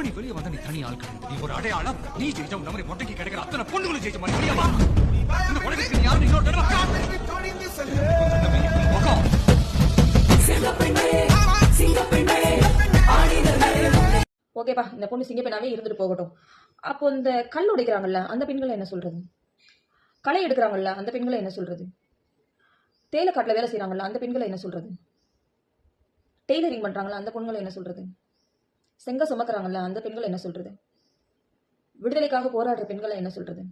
நீ வெளியே வந்த நீ தனி ஆள் கிடையாது. நீ ஒரு அடையாளம். நீ ஜெயிச்ச உன்ன மாதிரி மொட்டைக்கு கிடைக்கிற அத்தனை பொண்ணுங்களும் ஜெயிச்ச மாதிரி வெளியே வா. இந்த உலகத்துக்கு நீ யாரும் இன்னொரு தடவை ஓகேப்பா, இந்த பொண்ணு சிங்கப்பெண்ணாவே இருந்துட்டு போகட்டும். அப்போ இந்த கல் உடைக்கிறாங்கல்ல அந்த பெண்களை என்ன சொல்றது? களை எடுக்கிறாங்கல்ல அந்த பெண்களை என்ன சொல்றது? தேயிலைக்காட்டில் வேலை செய்யறாங்கல்ல அந்த பெண்களை என்ன சொல்றது? டெய்லரிங் பண்றாங்களா அந்த பெண்களை என்ன சொல்றது? செங்க சுமக்கிறாங்கல்ல அந்த பெண்களை என்ன சொல்றது? விடுதலைக்காக போராடுற பெண்களை என்ன சொல்றது?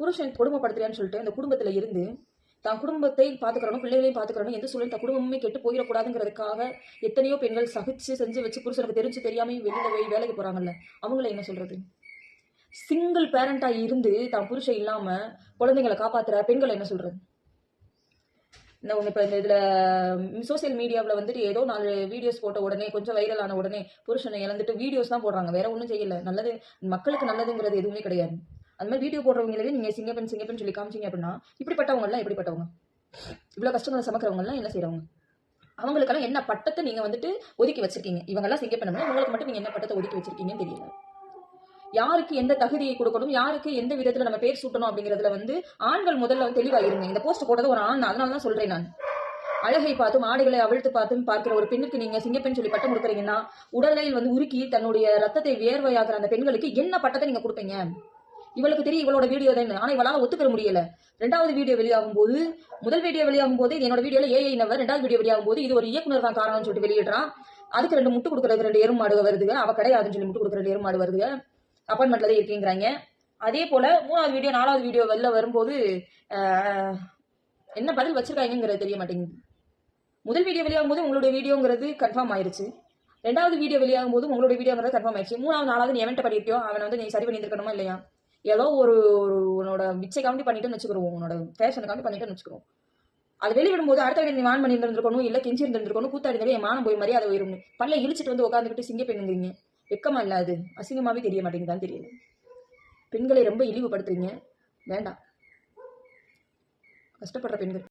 புருஷன் கொடுமைப்படுத்துறியான்னு சொல்லிட்டு அந்த குடும்பத்துல இருந்து தான் குடும்பத்தை பாத்துக்கிறனும், பிள்ளைகளையும் பாத்துக்கிறனும், எந்த சூழல் தான் குடும்பமே கெட்டு போயிடக்கூடாதுங்கிறதுக்காக எத்தனையோ பெண்கள் சகிச்சு செஞ்சு வச்சு புருஷனுக்கு தெரிஞ்சு தெரியாம வெளியில போய் வேலைக்கு போறாங்கல்ல அவங்கள என்ன சொல்றது? சிங்கிள் பேரண்டா இருந்து தான் புருஷன் இல்லாம குழந்தைங்களை காப்பாத்துற பெண்களை என்ன சொல்றது? இப்போ இந்த இதில் சோசியல் மீடியாவில் வந்துட்டு ஏதோ 4 வீடியோஸ் போட்ட உடனே கொஞ்சம் வைரல் ஆன உடனே புருஷனை இழந்துட்டு வீடியோஸ் தான் போடுறாங்க, வேற ஒன்றும் செய்யலை. நல்லது மக்களுக்கு நல்லதுங்கிறது எதுவுமே கிடையாது. அந்த மாதிரி வீடியோ போடுறவங்களே நீங்கள் சிங்கப்பெண் சொல்லி காமிச்சிங்க அப்படின்னா இப்படிப்பட்டவங்கலாம் எப்படிப்பட்டவங்க? இவ்வளோ கஷ்டங்களை சமக்கிறவங்கலாம் என்ன செய்கிறவங்க? அவங்களுக்கெல்லாம் என்ன பட்டத்தை நீங்கள் வந்துட்டு ஒதுக்கி வச்சிருக்கீங்க? இவங்கெல்லாம் சிங்கப்பெண்ணா உங்களுக்கு மட்டும் நீங்கள் என்ன பட்டத்தை ஒதுக்கி வச்சிருக்கீங்கன்னு தெரியல. யாருக்கு எந்த தகுதியை கொடுக்கணும், யாருக்கு எந்த விதத்துல நம்ம பேர் சூட்டணும் அப்படிங்கிறதுல வந்து ஆண்கள் முதல்ல தெளிவா இருங்க. இந்த போஸ்ட் போட்டது ஒரு ஆண், அதனாலதான் சொல்றேன் நான். அழகை பார்த்தும் ஆடைகளை அவிழ்த்து பார்த்தும் பார்க்கிற ஒரு பெண்ணுக்கு நீங்க சிங்கப்பெண் சொல்லி பட்டம் கொடுக்குறீங்கன்னா உடலில் வந்து உருக்கி தன்னுடைய ரத்தத்தை வேர்வையாகிற அந்த பெண்களுக்கு என்ன பட்டத்தை நீங்க கொடுப்பீங்க? இவளுக்கு தெரியும் இவளோட வீடியோ தான், ஆனா இவளால ஒத்துக்கிற முடியல. 2வது வீடியோ வெளியாகும் போது, முதல் வீடியோ வெளியாகும் போது என்னோட வீடியோல ஏஐ நவர், 2வது வீடியோ வெளியாகும் போது இது ஒரு இயக்குனர் தான் காரணம்னு சொல்லிட்டு வெளியிடுறான். அதுக்கு 2 முட்டு கொடுக்கறதுக்கு 2 எருமாடு வருதுங்க, அவ கிடையாதுன்னு சொல்லி முட்டு கொடுக்குற 2 எருமாடு வருதுங்க, அப்பாயின்மெண்ட்ல தான் இருக்கீங்கிறாங்க. அதே போல 3வது வீடியோ 4வது வீடியோ வெளில வரும்போது என்ன பதில் வச்சிருக்காங்கிறது தெரிய மாட்டேங்குது. முதல் வீடியோ வெளியாகும் போது உங்களுடைய வீடியோங்கிறது கன்ஃபார்ம் ஆயிருச்சு, 2வது வீடியோ வெளியாகும் போது உங்களுடைய வீடியோங்கிறது கன்ஃபார்ம் ஆயிடுச்சு. 3வது 4வது நீ எவன்ட்ட பண்ணிருக்கியோ அவனை வந்து நீ சரி பண்ணியிருக்கணுமா இல்லையா? ஏதோ ஒரு உன்னோட விச்சை காண்டி பண்ணிட்டுன்னு வச்சுக்கிறோம், உன்னோட ஃபேஷனுக்காண்டி பண்ணிட்டுன்னு வச்சுக்கிறோம். அது வெளியிடும் போது அடுத்த நீ வான் பண்ணி இருந்திருக்கணும், இல்ல கெஞ்சி இருந்திருக்கணும், கூத்தாடி என் மானம் போய் மரியாதை உயரும் பல்ல இழிச்சிட்டு வந்து உட்காந்துக்கிட்டு சிங்க பெண்ணுங்கிறீங்க. வெக்கமா இல்ல? அது அசிங்கமாவே தெரிய மாட்டேங்குதான்னு தெரியல. பெண்களை ரொம்ப இழிவுபடுத்துறீங்க, வேண்டாம். கஷ்டப்படுற பெண்கள்